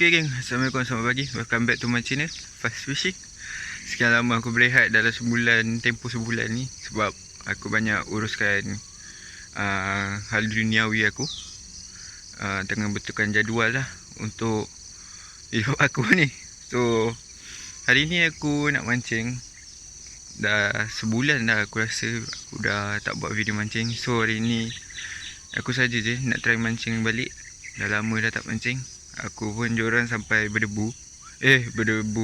Okay geng, Assalamualaikum, selamat pagi. Welcome back to my channel, Fast Fishing. Sekian lama aku berehat dalam tempoh sebulan ni. Sebab aku banyak uruskan hal duniawi aku. Tengah betulkan jadual lah untuk hidup aku ni. So hari ni aku nak mancing. Dah sebulan dah aku rasa aku dah tak buat video mancing. So hari ni aku saja je nak try mancing balik. Dah lama dah tak mancing. Aku pun joran sampai berdebu.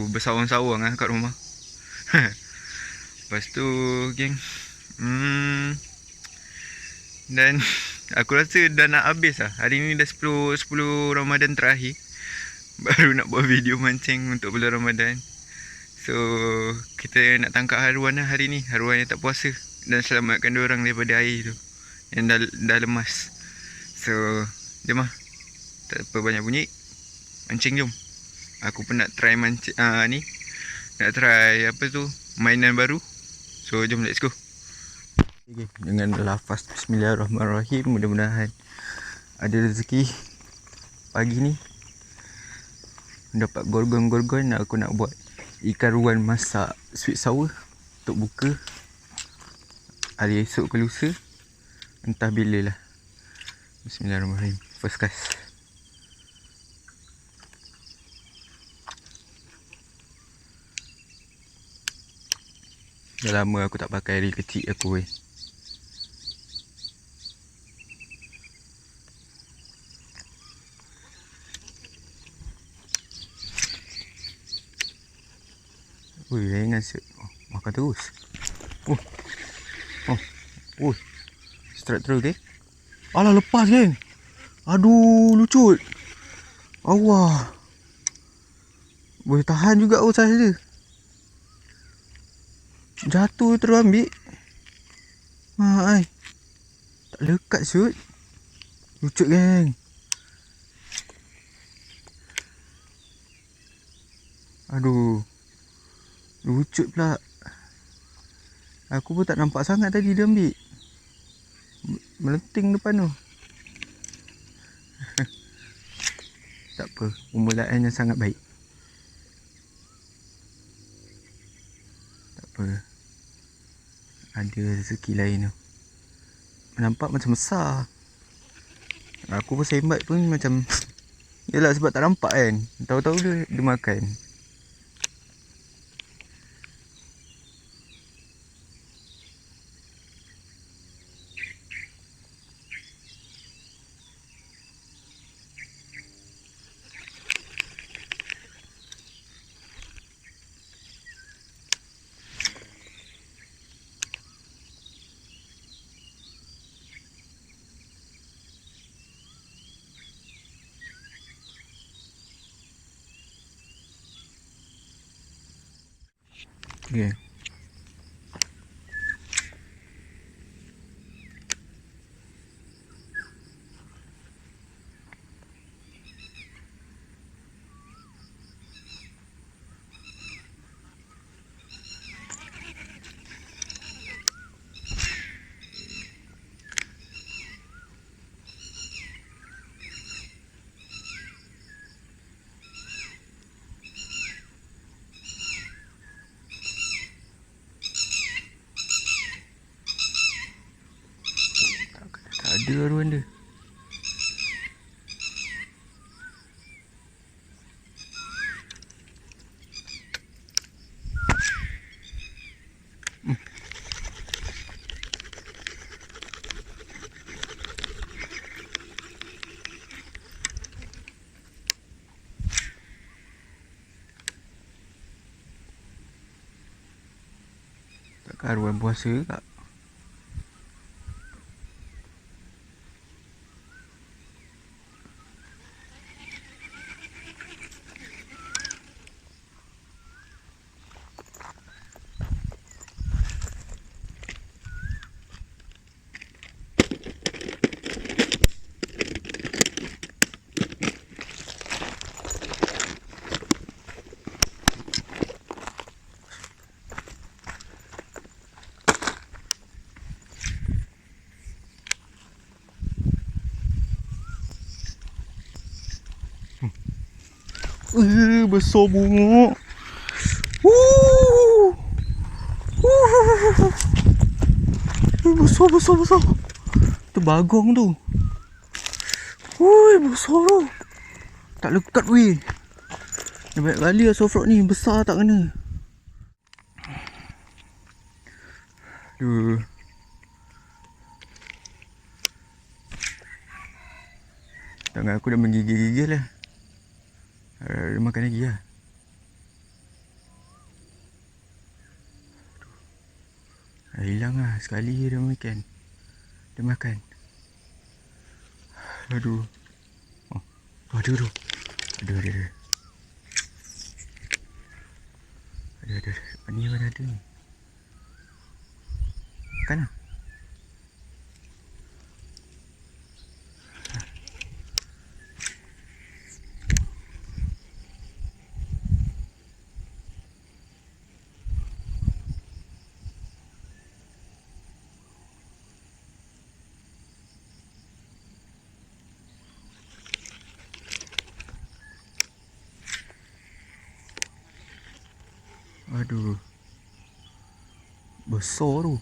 Bersawang-sawang lah kat rumah. Lepas tu geng, dan aku rasa dah nak habis lah. Hari ni dah 10 Ramadan terakhir. Baru nak buat video mancing untuk bulan Ramadan. So kita nak tangkap haruan lah hari ni. Haruan yang tak puasa. Dan selamatkan diorang daripada air tu yang dah lemas. So jom lah, tak apa banyak bunyi, mancing jom. Aku pun nak try mancing ni. Nak try apa tu, mainan baru. So jom, let's go. Okay, dengan lafaz bismillahirrahmanirrahim, mudah-mudahan ada rezeki pagi ni dapat gorgon-gorgon. Aku nak buat ikan ruan masak sweet sour untuk buka hari esok ke lusa, entah bila lah. Bismillahirrahmanirrahim. First cast. Dah lama aku tak pakai reel kecil aku weh. Ui, lain nasi. Makan terus. Strike terus deh. Alah, lepas geng. Aduh, lucut. Allah. Boleh tahan juga usah dia. Jatuh terus ambil. Tak lekat shoot. Lucut geng. Aduh, lucut pula. Aku pun tak nampak sangat tadi dia ambil. Melenting depan tu. Tak apa, permulaan yang sangat baik. Tak apa, ada rezeki lain tu. Nampak macam besar. Aku pun sembat pun macam yelah, sebab tak nampak kan. Tahu-tahu dia makan. Okay. Tak ada haruan dia. Tak haruan puasa kak. Besar bunguk. Wuh. Besar. Tu bagong tu. Woi, besar tu. Tak lekat weh. Dah banyak kali lah soft rock ni. Besar tak kena. Aduh. Tangan aku dah menggigil-gigil lah. Dia makan lagi lah. Hilang lah. Sekali dia makan. Dia makan. Aduh. Oh. Aduh. Ada. Ni mana ada ni? Makan lah. Aduh. Besar tu.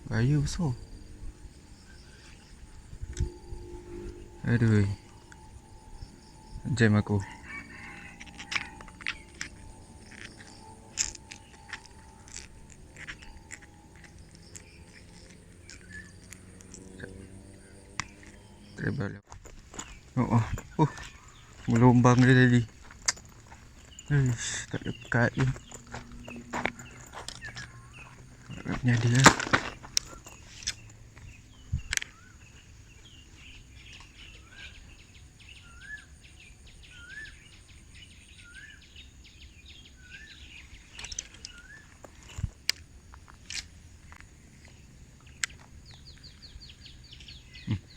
Gaya besar. Aduh. Jam aku. Terbalik. Oh. Melombang dia tadi. Tak dekat je. Harapnya dia.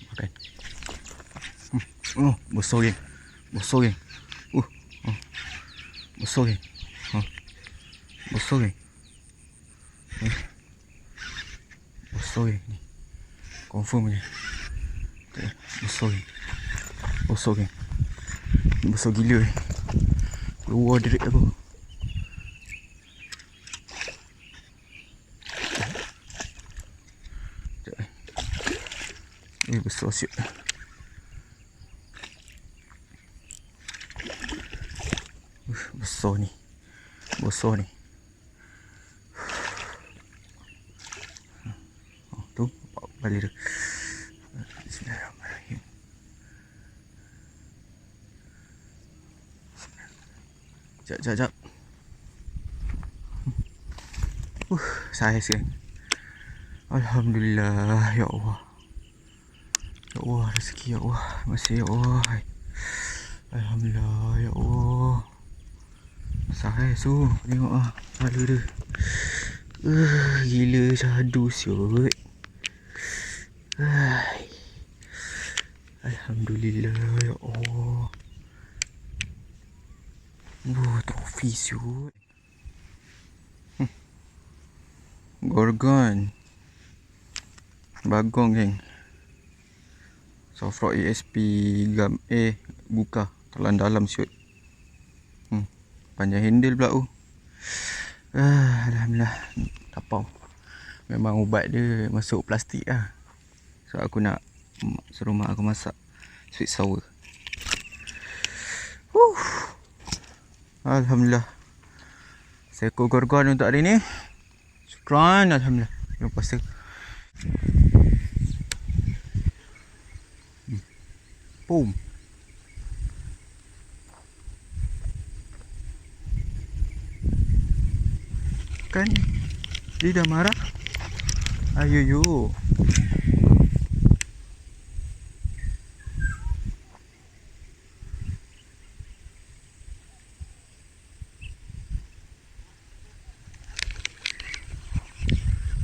Makan. Oh, besar geng. Besar geng. Besar geng. Besar geng. Besar geng ni. Confirm je. Besar geng. Besar gila ni. Keluar direct aku. Besar siap. Besar ni. Tu balik dia. Bismillahirrahmanirrahim. Sekejap. Saiz kan. Alhamdulillah, ya Allah. Ya Allah, rezeki ya Allah. Masih ya Allah. Alhamdulillah, ya Allah. Saiz tu, tengok ah, kepala dia. Gila syahdu siut. Alhamdulillah, ya Allah. Trofi siut. Gorgon. Bagong geng. Soft rock ASP gam buka. Telan dalam siut. Panjang handle pula tu. Alhamdulillah. Tapau. Memang ubat dia masuk plastik lah. So aku nak suruh mak aku masak sweet sour. Alhamdulillah. Seekor gorgon untuk hari ni. Syukran. Alhamdulillah. Yang puasa. Boom. Kan dia dah marah. Ayo.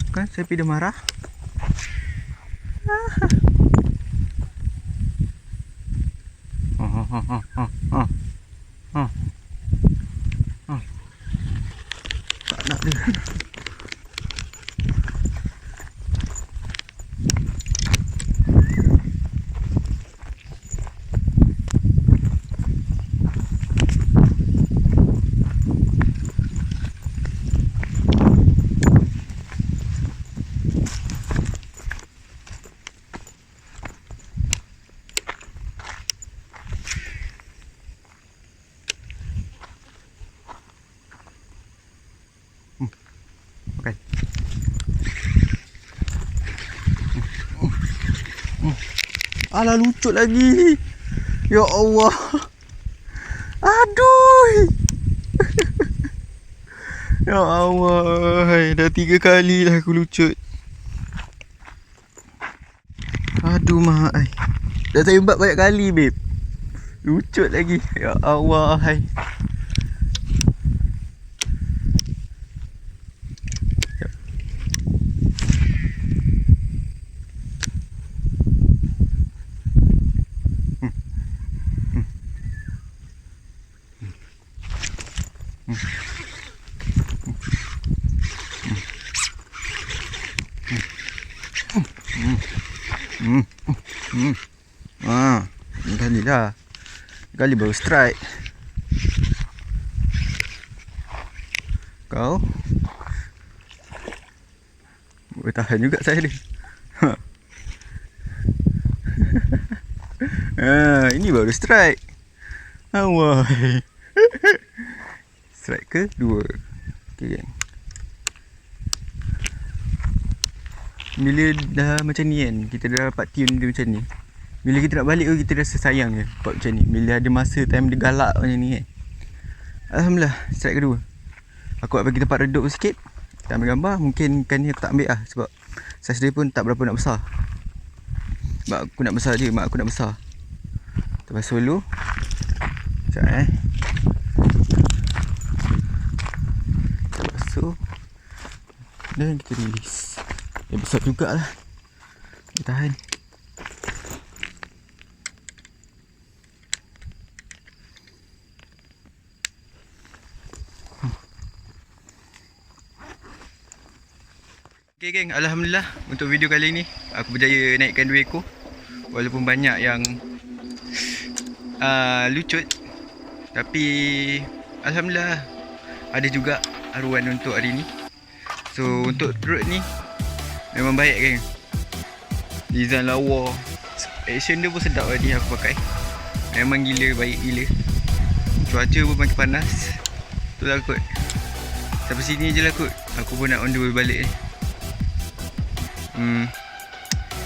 Kan Sepi dah marah. Tak nak dia. Alah, lucut lagi. Ya Allah. Aduh. Ya Allah. Dah 3 kali lah aku lucut. Aduh mak. Dah tembak banyak kali babe. Lucut lagi. Ya Allah. Ini kali dah. Kali baru strike. Kau boleh tahan juga saya ni. Ini baru strike. Awai. Strike kedua. Okay, kan. Bila dah macam ni kan, kita dah dapat tune dia macam ni, bila kita nak balik tu kita rasa sayang je buat macam ni. Bila ada masa time dia galak macam ni kan. Alhamdulillah, strike kedua. Aku nak bagi tempat redup sikit. Kita ambil gambar. Mungkin kan ni aku tak ambil lah, sebab saiz dia pun tak berapa nak besar. Mak aku nak besar je, mak aku nak besar. Lepas solo. Sekejap Lepas tu dan kita release. Dia besar jugalah. Kita tahan. Okay geng, Alhamdulillah untuk video kali ni aku berjaya naikkan 2 ekor. Walaupun banyak yang lucut, tapi Alhamdulillah ada juga aruan untuk hari ni. So untuk rod ni memang baik geng. Design lawa, action dia pun sedap tadi aku pakai. Memang gila, baik gila. Cuaca pun makin panas. Itulah kot. Sampai sini je lah kot. Aku pun nak on the way balik ni.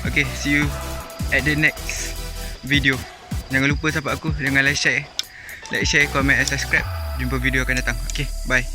Okay, see you at the next video. Jangan lupa support aku dengan like, share, comment and subscribe. Jumpa video akan datang. Okay, bye.